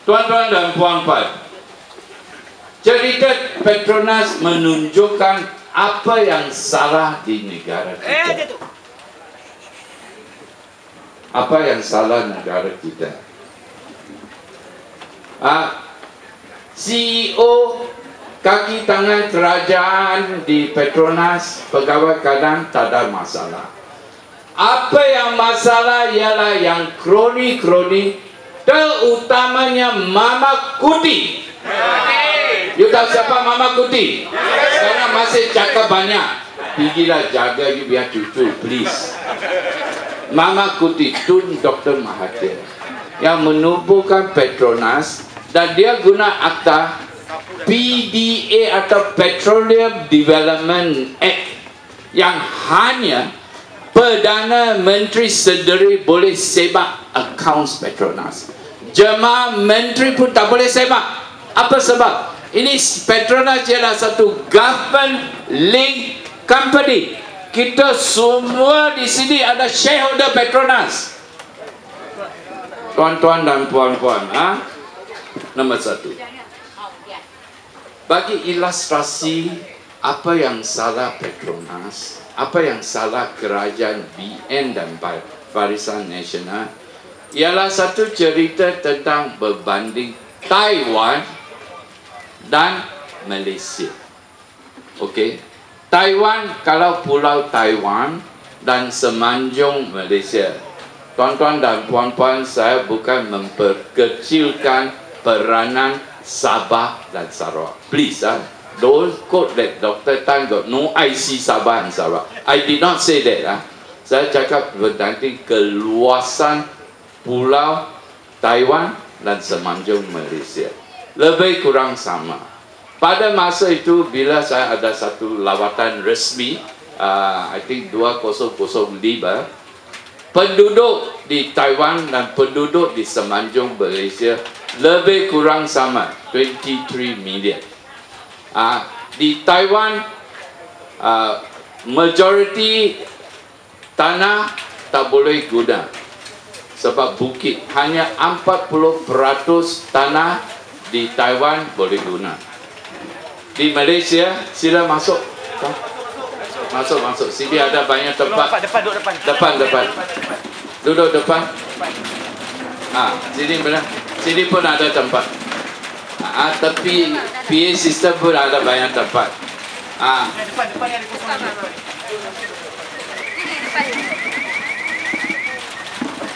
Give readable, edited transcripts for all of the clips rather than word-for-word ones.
Tuan-tuan dan puan-puan, cerita Petronas menunjukkan apa yang salah di negara kita. Apa yang salah negara kita? CEO kaki tangan kerajaan di Petronas, pegawai kadang tak ada masalah. Apa yang masalah ialah yang kroni-kroni, terutamanya Mama Kuti. You tahu siapa Mama Kuti? Sekarang masih cakap banyak. Pergilah jaga you biar cucu, please. Mama Kuti, Tun Dr. Mahathir, yang menubuhkan Petronas, dan dia guna akta PDA atau Petroleum Development Act yang hanya Perdana Menteri sendiri boleh sebab accounts Petronas. Jemaah Menteri pun tak boleh sebab. Apa sebab? Ini Petronas ialah satu government link company. Kita semua di sini ada shareholder Petronas. Tuan-tuan dan puan-puan, Nombor 1. Bagi ilustrasi apa yang salah Petronas, apa yang salah kerajaan BN dan Barisan Nasional, ialah satu cerita tentang berbanding Taiwan dan Malaysia. Okey, Taiwan, kalau pulau Taiwan dan semenanjung Malaysia. Tuan-tuan dan puan-puan, saya bukan memperkecilkan peranan Sabah dan Sarawak. Please, don't quote that Dr. Tan got no IC Sabah dan Sarawak. I did not say that. Saya cakap berbanding keluasan pulau Taiwan dan semenanjung Malaysia. Lebih kurang sama. Pada masa itu, bila saya ada satu lawatan resmi, I think 2005, penduduk di Taiwan dan penduduk di semenanjung Malaysia lebih kurang sama, 23 million. Di Taiwan, majoriti tanah tak boleh guna sebab bukit. Hanya 40% tanah di Taiwan boleh guna. Di Malaysia, sila masuk. Masuk. Sini ada banyak tempat. Depan. Duduk depan. Sini benar. Sini pun ada tempat. Tapi PA system pun ada banyak tempat. Depan yang ada kosong.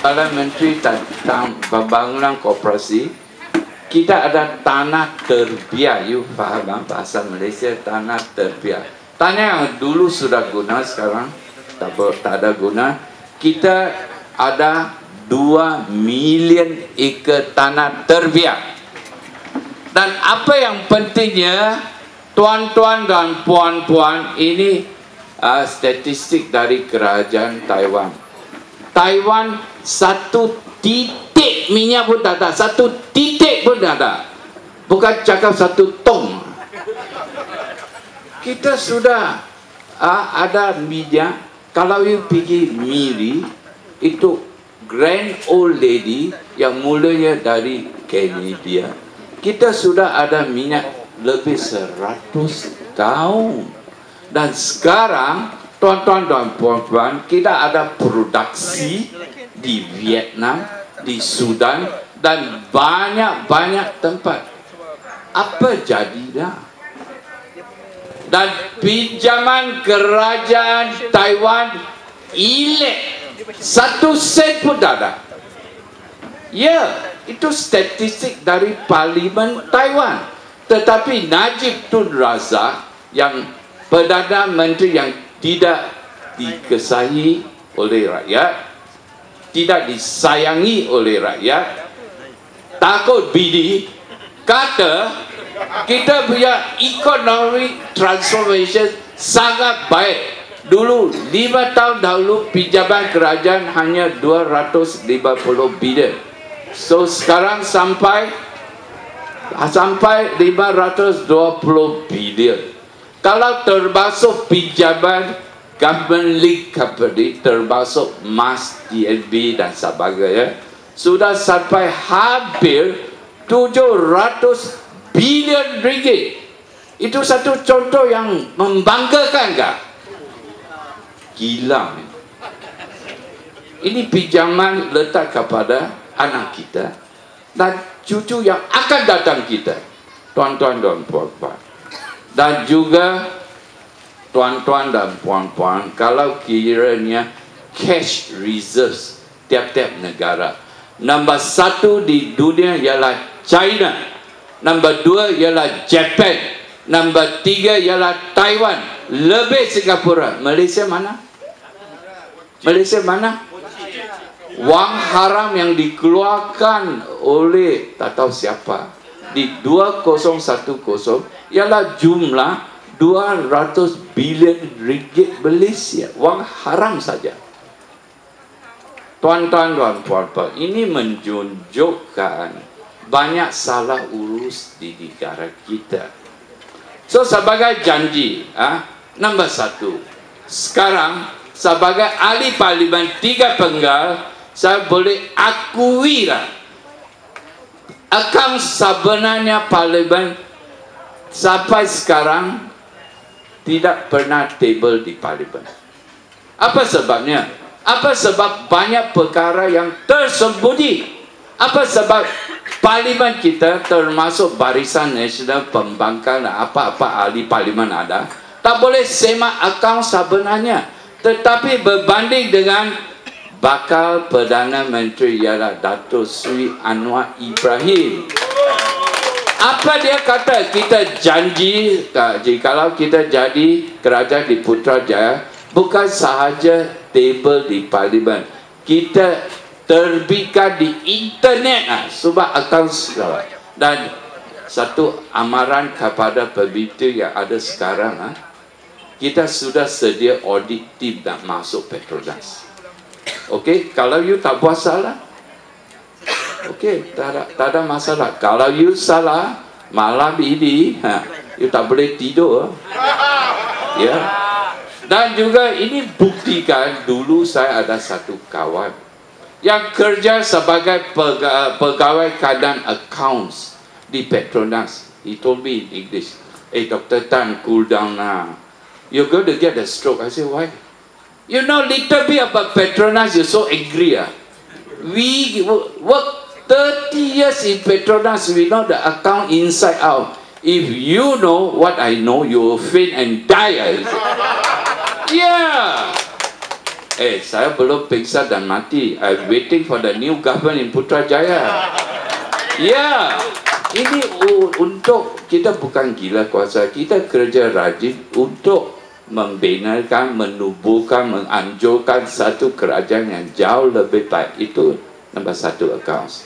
Kalau Menteri tentang pembangunan koperasi, kita ada tanah terbiar. You faham bahasa Malaysia, tanah terbiar. Tanah yang dulu sudah guna, sekarang tak ada guna. Kita ada 2 million ekar tanah terbiar. Dan apa yang pentingnya, tuan-tuan dan puan-puan, ini statistik dari kerajaan Taiwan. Taiwan 1 titik minyak pun tak ada. 1 titik pun tak ada. Bukan cakap 1 tong. Kita sudah ada minyak. Kalau you pergi Miri, itu grand old lady yang mulanya dari Canada, kita sudah ada minyak lebih 100 tahun. Dan sekarang, tuan-tuan dan puan-puan, kita ada produksi di Vietnam, di Sudan, dan banyak-banyak tempat. Apa jadinya? Dan pinjaman kerajaan Taiwan elek, 1 sen pun tak ada. Ya, itu statistik dari Parlimen Taiwan. Tetapi Najib Tun Razak, yang Perdana Menteri yang tidak dikesahi oleh rakyat, tidak disayangi oleh rakyat, takut bidi, kata kita punya economic transformation sangat baik. Dulu 5 tahun dahulu pinjaman kerajaan hanya 250 bilion. So sekarang sampai 520 bilion. Kalau termasuk pinjaman government link company, termasuk MAS, DNB dan sebagainya, sudah sampai hampir 700 bilion ringgit. Itu satu contoh yang membanggakan enggak? Gila. Ini pinjaman letak kepada anak kita dan cucu yang akan datang kita, tuan-tuan dan puan-puan. Dan juga tuan-tuan dan puan-puan, kalau kiranya cash reserves tiap-tiap negara, nombor 1 di dunia ialah China, nombor 2 ialah Japan, nombor 3 ialah Taiwan, lebih Singapura. Malaysia mana? Malaysia mana? Wang haram yang dikeluarkan oleh tak tahu siapa di 2010 ialah jumlah 200 bilion ringgit Malaysia. Wang haram saja. Tuan-tuan dan puan-puan, ini menunjukkan banyak salah urus di negara kita. So sebagai janji, nombor 1, sekarang sebagai ahli parlimen 3 penggal, saya boleh akui lah, akaun sebenarnya parlimen sampai sekarang tidak pernah table di parlimen. Apa sebabnya? Apa sebab banyak perkara yang tersembunyi? Apa sebab parlimen kita termasuk Barisan Nasional Pembangkang, apa-apa ahli parlimen ada, tak boleh semak akaun sebenarnya. Tetapi berbanding dengan bakal Perdana Menteri ialah Datuk Seri Anwar Ibrahim, apa dia kata? Kita janji jikalau kita jadi kerajaan di Putrajaya, bukan sahaja table di parlimen, kita terbitkan di internet sebab akaun segala. Dan satu amaran kepada pembitu yang ada sekarang, kita sudah sedia audit team nak masuk Petronas. Okey, kalau you tak buat salah, okey, tak ada masalah. Kalau you salah malam ini, you tak boleh tidur. Ya. Dan juga ini buktikan, dulu saya ada satu kawan yang kerja sebagai pegawai kadang accounts di Petronas. He told me in English, "Hey, Dr. Tan, cool down now. You're going to get a stroke." I said, "Why?" "You know little bit about Petronas, you're so angry. We work 30 years in Petronas, we know the account inside out. If you know what I know, you will faint and die." Yeah. Saya belum pingsan dan mati. I'm waiting for the new government in Putrajaya. Yeah. Ini untuk kita bukan gila kuasa, kita kerja rajin untuk membenarkan, menubuhkan, menganjurkan satu kerajaan yang jauh lebih baik. Itu nombor 1 accounts.